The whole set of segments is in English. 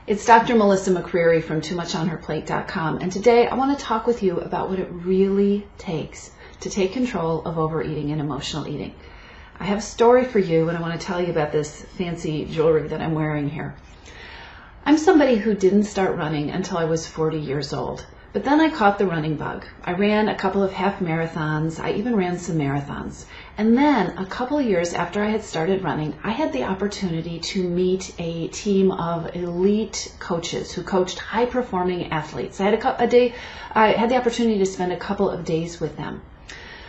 It's Dr. Melissa McCreery from TooMuchOnHerPlate.com, and today I want to talk with you about what it really takes to take control of overeating and emotional eating. I have a story for you, and I want to tell you about this fancy jewelry that I'm wearing here. I'm somebody who didn't start running until I was 40 years old, but then I caught the running bug. I ran a couple of half marathons, I even ran some marathons. And then a couple of years after I had started running, I had the opportunity to meet a team of elite coaches who coached high-performing athletes. I had the opportunity to spend a couple of days with them.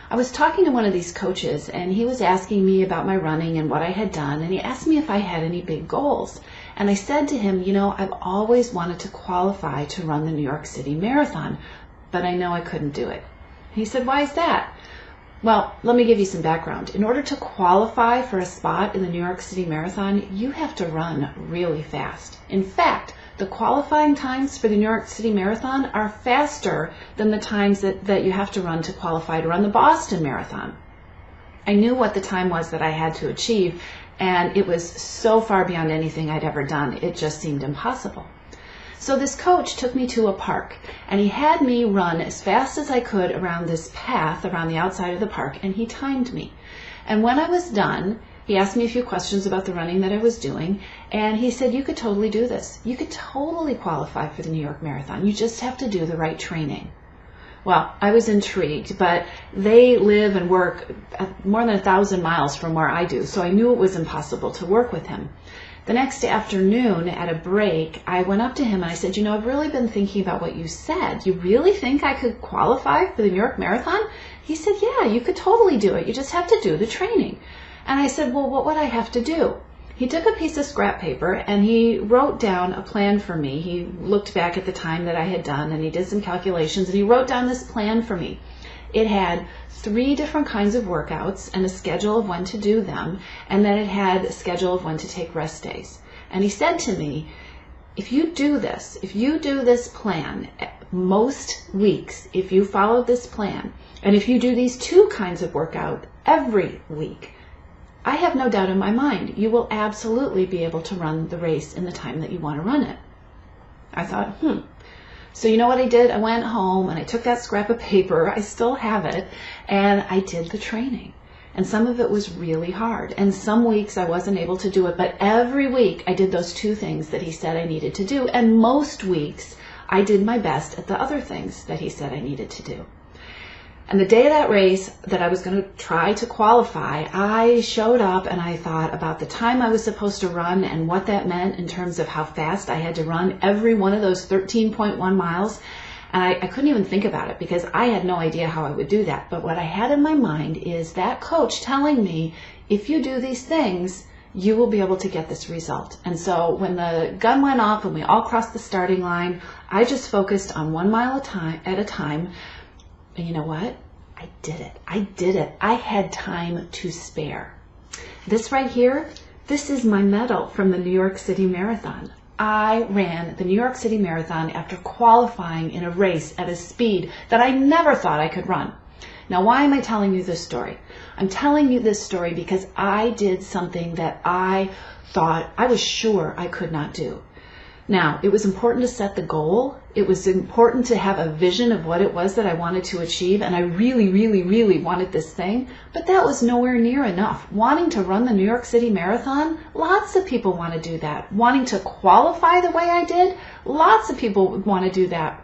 I was talking to one of these coaches, and he was asking me about my running and what I had done, and he asked me if I had any big goals. And I said to him, I've always wanted to qualify to run the New York City Marathon, but I know I couldn't do it. He said, why is that? Well, let me give you some background. In order to qualify for a spot in the New York City Marathon, you have to run really fast. In fact, the qualifying times for the New York City Marathon are faster than the times that you have to run to qualify to run the Boston Marathon. I knew what the time was that I had to achieve, and it was so far beyond anything I'd ever done. It just seemed impossible. So this coach took me to a park, and he had me run as fast as I could around this path around the outside of the park, and he timed me. And when I was done, he asked me a few questions about the running that I was doing, and he said, you could totally do this. You could totally qualify for the New York Marathon. You just have to do the right training. Well, I was intrigued, but they live and work more than 1,000 miles from where I do, so I knew it was impossible to work with him. The next afternoon, at a break, I went up to him and I said, I've really been thinking about what you said. You really think I could qualify for the New York Marathon? He said, yeah, you could totally do it. You just have to do the training. And I said, well, what would I have to do? He took a piece of scrap paper and he wrote down a plan for me. He looked back at the time that I had done and he did some calculations and he wrote down this plan for me. It had 3 different kinds of workouts and a schedule of when to do them, and then it had a schedule of when to take rest days. And he said to me, if you do this plan most weeks, if you follow this plan, and if you do these 2 kinds of workout every week, I have no doubt in my mind you will absolutely be able to run the race in the time that you want to run it. I thought, So you know what I did? I went home and I took that scrap of paper, I still have it, and I did the training. And some of it was really hard. And some weeks I wasn't able to do it, but every week I did those 2 things that he said I needed to do. And most weeks I did my best at the other things that he said I needed to do. And the day of that race that I was going to try to qualify, I showed up and I thought about the time I was supposed to run and what that meant in terms of how fast I had to run every one of those 13.1 miles. And I couldn't even think about it because I had no idea how I would do that. But what I had in my mind is that coach telling me, if you do these things, you will be able to get this result. And so when the gun went off and we all crossed the starting line, I just focused on 1 mile at a time. And you know what? I did it. I had time to spare. This right here, this is my medal from the New York City Marathon. I ran the New York City Marathon after qualifying in a race at a speed that I never thought I could run. Now, why am I telling you this story? I'm telling you this story because I did something that I was sure I could not do. Now, it was important to set the goal. It was important to have a vision of what it was that I wanted to achieve, and I really, really, really wanted this thing, but that was nowhere near enough. Wanting to run the New York City Marathon, lots of people want to do that. Wanting to qualify the way I did, lots of people want to do that.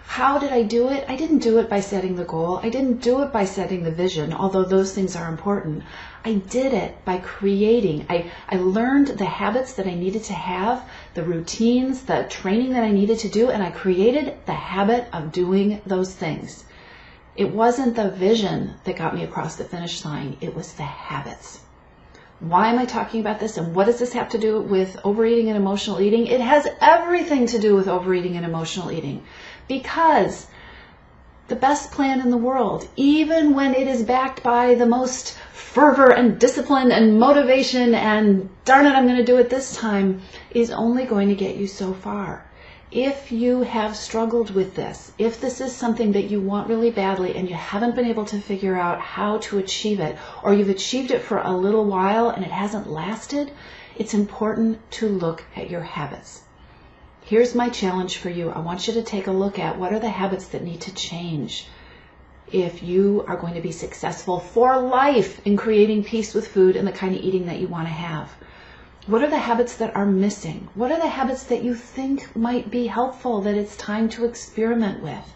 How did I do it? I didn't do it by setting the goal. I didn't do it by setting the vision, although those things are important. I did it by creating. I learned the habits that I needed to have, the routines, the training that I needed to do, and I created the habit of doing those things. It wasn't the vision that got me across the finish line. It was the habits. Why am I talking about this, and what does this have to do with overeating and emotional eating? It has everything to do with overeating and emotional eating, because the best plan in the world, even when it is backed by the most fervor and discipline and motivation and darn it, I'm going to do it this time, is only going to get you so far. If you have struggled with this, if this is something that you want really badly and you haven't been able to figure out how to achieve it, or you've achieved it for a little while and it hasn't lasted, it's important to look at your habits. Here's my challenge for you. I want you to take a look at what are the habits that need to change if you are going to be successful for life in creating peace with food and the kind of eating that you want to have. What are the habits that are missing? What are the habits that you think might be helpful that it's time to experiment with?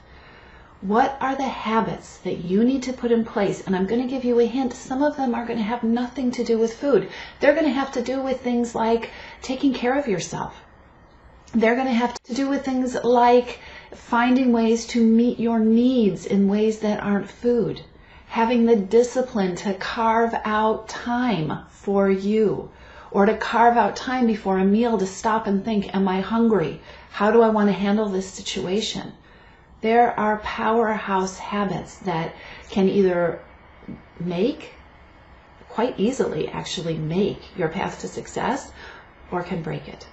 What are the habits that you need to put in place? And I'm going to give you a hint. Some of them are going to have nothing to do with food. They're going to have to do with things like taking care of yourself. They're going to have to do with things like finding ways to meet your needs in ways that aren't food. Having the discipline to carve out time for you, or to carve out time before a meal to stop and think, am I hungry? How do I want to handle this situation? There are powerhouse habits that can either quite easily actually make your path to success, or can break it.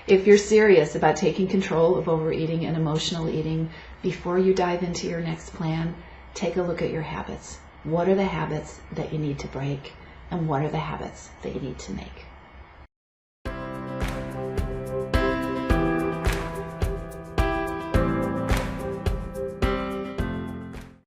If you're serious about taking control of overeating and emotional eating, before you dive into your next plan, take a look at your habits. What are the habits that you need to break, and what are the habits that you need to make?